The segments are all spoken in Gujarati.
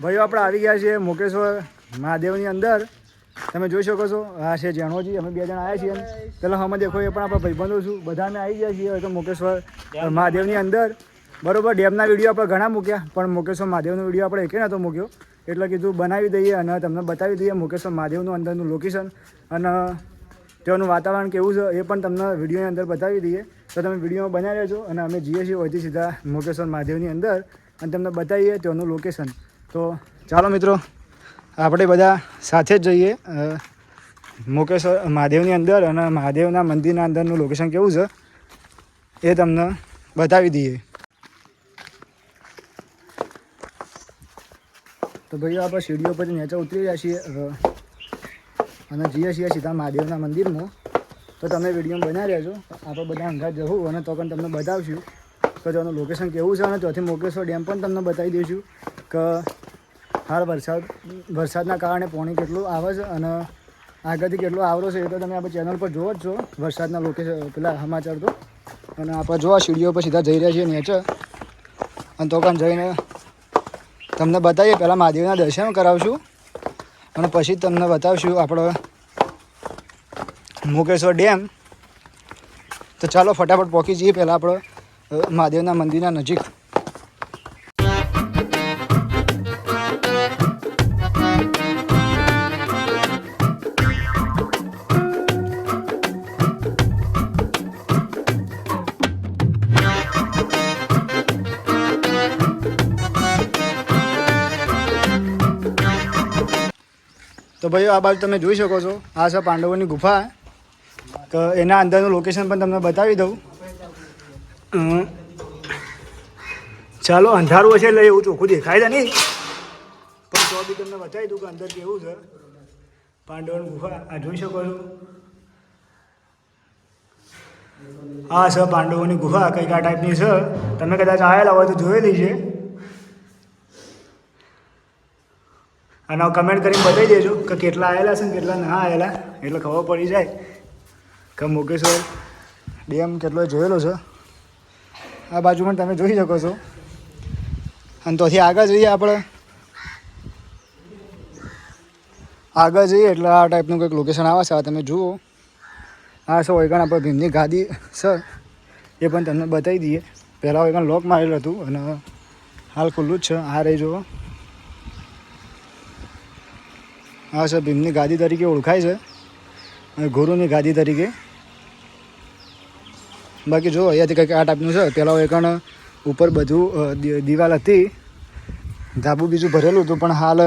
ભાઈઓ આપણે આવી ગયા છીએ મોકેશ્વર મહાદેવની અંદર. તમે જોઈ શકો છો આ છે જેણોજી. અમે 2 જણા આવ્યા છીએ. પેલા અમે દેખો એ પણ આપણા ભાઈબંધો છું. બધા અમે આવી ગયા છીએ તો મોકેશ્વર મહાદેવની અંદર. બરોબર, ડેમના વિડીયો આપણે ઘણા મૂક્યા પણ મોકેશ્વર મહાદેવનો વિડીયો આપણે એકે નહોતો મૂક્યો. એટલે કીધું બનાવી દઈએ અને તમને બતાવી દઈએ મોકેશ્વર મહાદેવનું અંદરનું લોકેશન અને તેનું વાતાવરણ કેવું છે એ પણ તમને વિડીયોની અંદર બતાવી દઈએ. તો તમે વિડીયોમાં બનાવી લેજો અને અમે જઈએ છીએ અહીંથી સીધા મોકેશ્વર મહાદેવની અંદર અને તમને બતાવીએ તેનું લોકેશન. તો ચાલો મિત્રો, આપણે બધા સાથે જ જઈએ મોકેશ્વર મહાદેવની અંદર અને મહાદેવના મંદિરના અંદરનું લોકેશન કેવું છે એ તમને બતાવી દઈએ. તો ભાઈઓ આપણે સીડીઓ પર નીચે ઉતરી રહ્યા છીએ અને જઈએ છીએ સીધા મહાદેવના મંદિરમાં. તો તમે વિડીયો બનાવી રહેજો. આપણે બધા અંગાત જવું અને તો પણ તમને બતાવશું કે તેનું લોકેશન કેવું છે અને ત્યાંથી મોકેશ્વર ડેમ પણ તમને બતાવી દઈશું કે હાલ વરસાદના કારણે પાણી કેટલું આવે છે અને આગળથી કેટલો આવરો છે એ તો તમે આપણે ચેનલ પર જોવો જ છો. વરસાદના લોકેશન પેલા સમાચાર તો અને આપણે જો આ સીડીઓ પર સીધા જઈ રહ્યા છીએ નીચે અને તો કાન જઈને તમને બતાવીએ. પહેલાં મહાદેવના દર્શન કરાવશું અને પછી તમને બતાવશું આપણો મોકેશ્વર ડેમ. તો ચાલો ફટાફટ પહોંચી જઈએ પહેલાં આપણે મહાદેવના મંદિરના નજીક. તો ભાઈઓ આ બાજુ તમે જોઈ શકો છો આ છે પાંડવોની ગુફા. તો એના અંદરનું લોકેશન પણ તમને બતાવી દઉં. ચાલો, અંધારું હશે એટલે એવું ચોખ્ખું દેખાય છે નહીં પણ તો બી તમને બતાવી દઉં કે અંદર કેવું છે. પાંડવોની ગુફા આ જોઈ શકો છો. આ છે પાંડવોની ગુફા. કંઈક આ ટાઈપની છે. તમે કદાચ આવેલા હોય તો જોયેલી છે. અને કમેન્ટ કરીને બતાવી દેજો કે કેટલા આવેલા છે ને કેટલા ના આવેલા, એટલે ખબર પડી જાય કે મોકેશ્વર ડેમ કેટલો જોયેલો છે. આ બાજુ પણ તમે જોઈ શકો છો. અને તોથી આગળ જઈએ આપણે. આગળ જઈએ એટલે આ ટાઈપનું કંઈક લોકેશન આવે છે. આ તમે જુઓ. આ છે ઓયગણ આપણે ભીમની ગાદી છે એ પણ તમને બતાવી દઈએ. પહેલાં ઓયગણ લોક મારેલું હતું અને હાલ ખુલ્લું જ છે. આ રહી જુઓ. આ છે ભીમની ગાદી તરીકે ઓળખાય છે અને ગુરુની ગાદી તરીકે. બાકી જો અહીંયાથી કંઈક આ ટાઈપનું છે. પહેલાં એકણ ઉપર બધું દિવાલ હતી, ધાબુ બીજું ભરેલું હતું પણ હાલ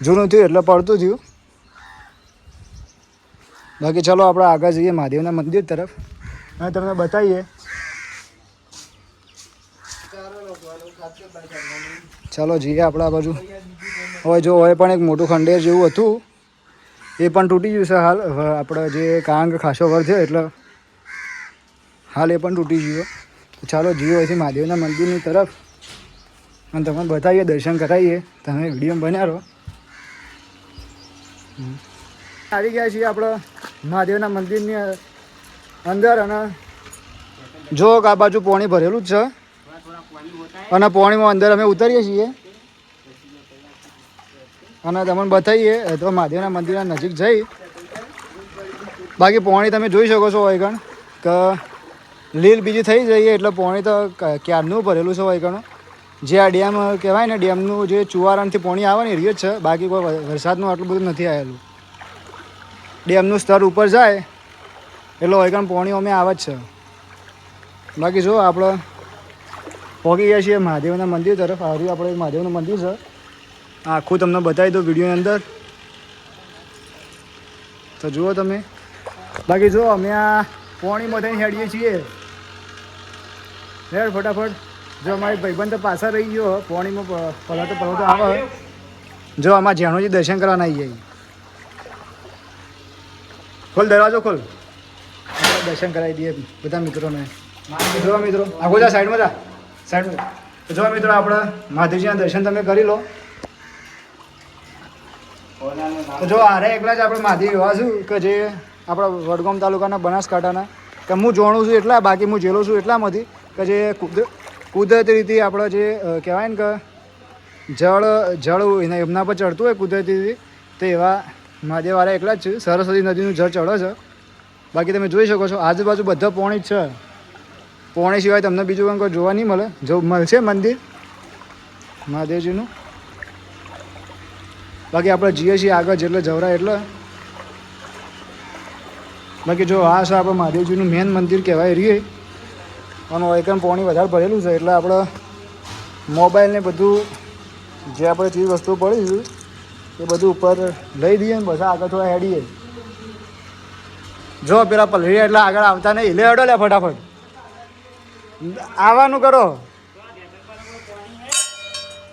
જૂનું થયું એટલે પડતું થયું. બાકી ચાલો આપણે આગળ જઈએ મહાદેવના મંદિર તરફ અને તમને બતાવીએ. ચાલો જઈએ આપણે આ બાજુ. હવે જો હવે પણ એક મોટું ખંડેર જેવું હતું એ પણ તૂટી ગયું છે હાલ. આપણે જે કારણ કે ખાસો વર થયો એટલે હાલ એ પણ તૂટી ગયો. તો ચાલો જીવો અહીંથી મહાદેવના મંદિરની તરફ અને તમને બતાવીએ, દર્શન કરાવીએ. તમે વિડીયો બન્યા રહો. આવી ગયા છીએ આપણે મહાદેવના મંદિરની અંદર અને જો આ બાજુ પાણી ભરેલું જ છે અને પાણીમાં અંદર અમે ઉતરીએ છીએ અને તમને બતાવીએ તો મહાદેવના મંદિરના નજીક જઈ. બાકી પાણી તમે જોઈ શકો છો વૈગણ કે લીલ બીજી થઈ જઈએ એટલે પાણી તો ક્યારનું ભરેલું છે વૈગણ. જે આ ડેમ કહેવાય ને, ડેમનું જે ચુવારાણથી પાણી આવે ને એ જ છે. બાકી કોઈ વરસાદનું આટલું બધું નથી આવેલું. ડેમનું સ્તર ઉપર જાય એટલે વૈગણ પાણી અમે આવે જ છે. બાકી જો આપણે પહોંચી ગયા છીએ મહાદેવના મંદિર તરફ. આવ્યું આપણે મહાદેવનું મંદિર છે. આખું તમને બતાવી દઉં વિડીયોની અંદર તો જુઓ તમે. બાકી જો અમે આ પાણીમાં થઈને હેડીએ છીએ. હેડ ફટાફટ. જો અમારી ભાઈબંધ તો પાછા રહી ગયો પાણીમાં પલાતો આવે. જો આમાં જેણોજી દર્શન કરવાના આવી જાય. ખોલ દરવાજો, ખોલ. દર્શન કરાવી દઈએ બધા મિત્રોને. જો મિત્રો આગો જા, સાઈડમાં જા, સાઈડમાં. જો મિત્રો આપણે મહાદેવજીના દર્શન તમે કરી લો. તો જો આરે એકલા જ આપણે મહાદેવ એવા છું કે જે આપણા વડગામ તાલુકાના બનાસકાંઠાના કે હું જાણું છું એટલા, બાકી હું જેલો છું એટલામાંથી કે જે કુદરતી રીતે આપણે જે કહેવાય ને કે જળ એમના પર ચડતું હોય કુદરતી, તો એવા મહાદેવવાળા એકલા જ છે. સરસ્વતી નદીનું જળ ચડે છે. બાકી તમે જોઈ શકો છો આજુબાજુ બધા પોણી જ છે. પોણી સિવાય તમને બીજું કંઈ કોઈ જોવા નહીં મળે. જો મળશે મંદિર મહાદેવજીનું. બાકી આપણે જઈએ છીએ આગળ જેટલે જવરાય એટલે. બાકી જો આ છે આપણે મહાદેવજીનું મેન મંદિર કહેવાય રહીએ. અને એકમ પાણી વધારે ભરેલું છે એટલે આપણે મોબાઈલ ને બધું જે આપણે ચીજ વસ્તુઓ પડી છે એ બધું ઉપર લઈ દઈએ ને બધા આગળ થોડા હેડીએ. જો પેલા પલરી એટલે આગળ આવતા નહીં, લે હેડો લે ફટાફટ આવવાનું કરો.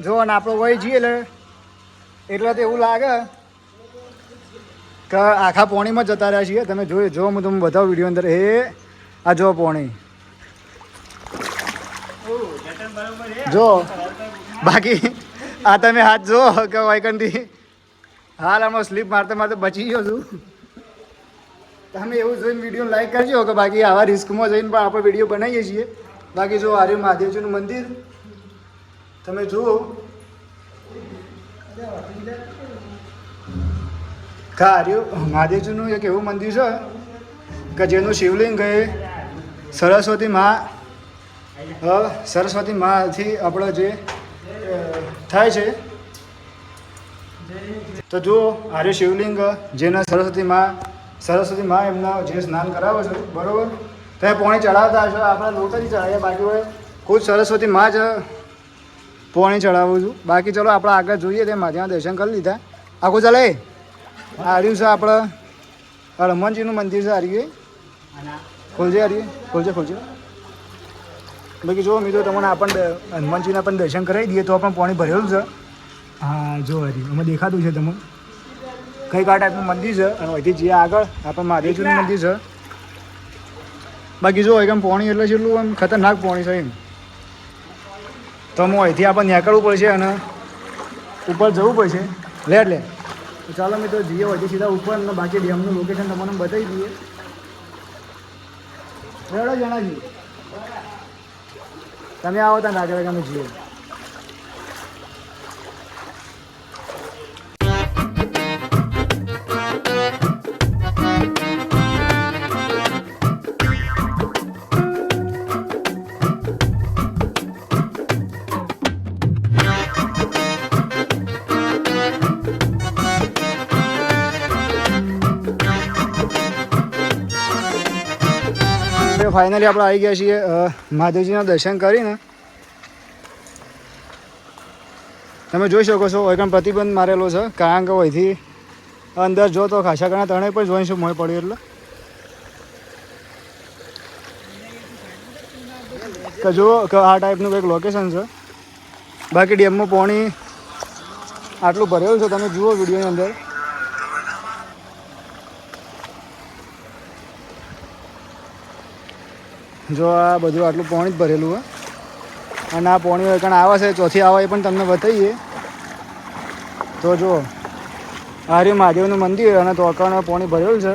જો ને આપણે વહી જઈએ એટલે તો એવું લાગે કે આખા પોણીમાં જતા રહ્યા છીએ. તમે જો હું તમને બતાવું વિડીયો અંદર. એ આ જો પોણી જો. બાકી આ તમે હાથ જો કે વાયકનથી હાલ આમાં સ્લીપ મારતા મારતા બચી ગયો છું. તમે એવું જોઈને વિડીયો લાઈક કરજો કે બાકી આવા રિસ્કમાં જઈને પણ આપણે વિડીયો બનાવીએ છીએ. બાકી જો આર્યું મહાદેવજીનું મંદિર તમે જુઓ. આર્યું મહાદેવજીનું એક એવું મંદિર છે કે જેનું શિવલિંગ એ સરસ્વતી માથી આપણો જે થાય છે. તો જુઓ આર્ય શિવલિંગ જેના સરસ્વતી માં એમના જે સ્નાન કરાવે છે બરાબર, તમે પોણી ચડાવતા હશો. આપણે લોટાથી ચડાવીએ, બાકી હોય ખુદ સરસ્વતી માં જ પોણી ચડાવું છું. બાકી ચલો આપણે આગળ જોઈએ. તે માધ્યમના દર્શન કરી લીધા. આખું ચાલે આર્યું છે આપણે હનુમાનજીનું મંદિર છે. આર્યું ખોલજે, આર્યું ખોલજે. બાકી જો મિત્રો તમને આપણને હનુમાનજીના પણ દર્શન કરાવી દઈએ તો પણ પાણી ભરેલું છે. હા જો હરી અમે દેખાતું છે તમને કંઈક આ ટાઈપનું મંદિર છે. અને અહીંથી જે આગળ આપણે મહાદેવજીનું મંદિર છે. બાકી જો એકદમ પાણી એટલે જેટલું આમ ખતરનાક પાણી છે એમ. તો હું અહીંથી આપણને નીકળવું પડશે અને ઉપર જવું પડશે. લે તો ચાલો મિત્રો જઈએ અહીંથી સીધા ઉપર. અને બાકી ડેમનું લોકેશન તમને બતાવી દઈએ. રેડો જણાજી તમે આવો ત્યાં આગળ અમે જઈએ. ફાઇનલી આપણે આવી ગયા છીએ મહાદેવજીના દર્શન કરીને. તમે જોઈ શકો છો એકદમ પ્રતિબંધ મારેલો છે, કારણ કે અહીંથી અંદર જો તો ખાસા ઘણા ત્રણેય પણ જોઈશું મોય પડ્યું એટલે કે જુઓ કે આ ટાઈપનું કંઈક લોકેશન છે. બાકી ડેમમાં પાણી આટલું ભરેલું છે તમે જુઓ વિડીયોની અંદર. જો આ બધું આટલું પાણી જ ભરેલું હોય. અને આ પાણી એકણ આવે છે ચોથી આવે એ પણ તમને બતાવીએ. તો જો આર્ય મહાદેવનું મંદિર અને તો અકણ પાણી ભરેલું છે.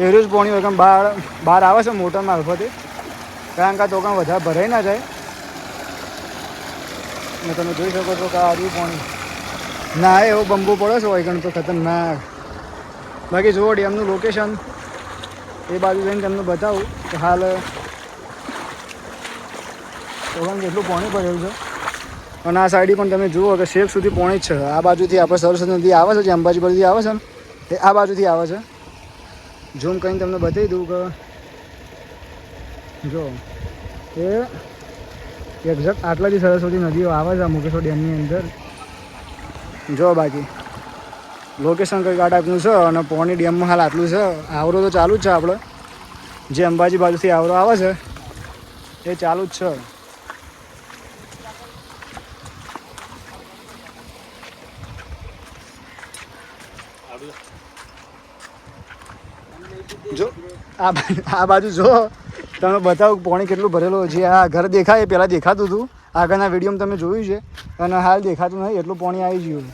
એવું જ પાણી એકણ બહાર આવે છે મોટર મારફતે, કારણ કે આ તોકણ વધારે ભરાઈ ના જાય. અને તમે જોઈ શકો છો કે આર્યું પાણી ના એવો બંબુ પડે છે એકણ તો ખતરનાક. બાકી જુઓ ડેમનું લોકેશન એ બાજુ જઈને તમને બતાવું કે હાલ તોકણ કેટલું પાણી ભરેલું છે. અને આ સાઈડ પણ તમે જુઓ કે શેક સુધી પાણી જ છે. આ બાજુથી આપણે સરસ્વતી નદી આવે છે, જે અંબાજી બાજુથી આવે છે ને એ આ બાજુથી આવે છે. ઝૂમ કરીને તમને બતાવી દઉં કે જો એ એક્ઝેક્ટ આટલાથી સરસ્વતી નદીઓ આવે છે આ મુકેશ્વર ડેમની અંદર. જો બાકી લોકેશન કંઈક આ ટાઈપનું છે. અને પાણી ડેમમાં હાલ આટલું છે. આવરો તો ચાલુ જ છે. આપણે જે અંબાજી બાજુથી આવરો આવે છે એ ચાલુ જ છે. જો આ બાજુ જો તમે બતાવો પાણી કેટલું ભરેલું છે. આ ઘર દેખાય એ પહેલાં દેખાતું હતું, આગળના વિડીયોમાં તમે જોયું છે. અને હાલ દેખાતું નહીં એટલું પાણી આવી ગયું.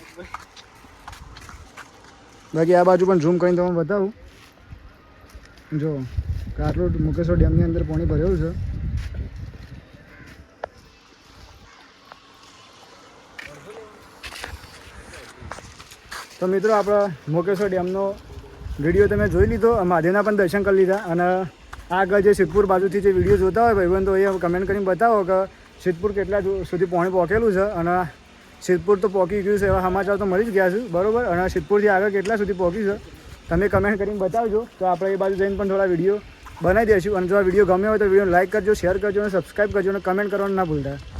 બાકી આ બાજુ પણ ઝૂમ કરીને તમે બતાવું. જો આટલું મુકેશ્વર ડેમની અંદર પાણી ભરેલું છે. તો મિત્રો આપણે મોકેશ્વર ડેમનો વિડીયો તમે જોઈ લીધો, મહાદેવના પણ દર્શન કરી લીધા. અને આગળ જે સિદ્ધપુર બાજુથી જે વિડીયો જોતા હોય ભાઈબંધો એ કમેન્ટ કરીને બતાવો કે સિદ્ધપુર કેટલા સુધી પાણી પહોંચેલું છે. અને સિદ્ધપુર તો પહોંચી ગયું છે એવા સમાચાર તો મળી જ ગયા છે, બરાબર. અને સિદ્ધપુરથી આગળ કેટલા સુધી પહોંચ્યું છે તમે કમેન્ટ કરીને બતાવજો, તો આપણે એ બાજુ જઈને પણ થોડા વિડીયો બનાવી દઈશું. અને જો આ વિડીયો ગમ્યો હોય તો વિડીયો લાઇક કરજો, શેર કરજો અને સબસ્ક્રાઈબ કરજો અને કમેન્ટ કરવાનું ના ભૂલતા.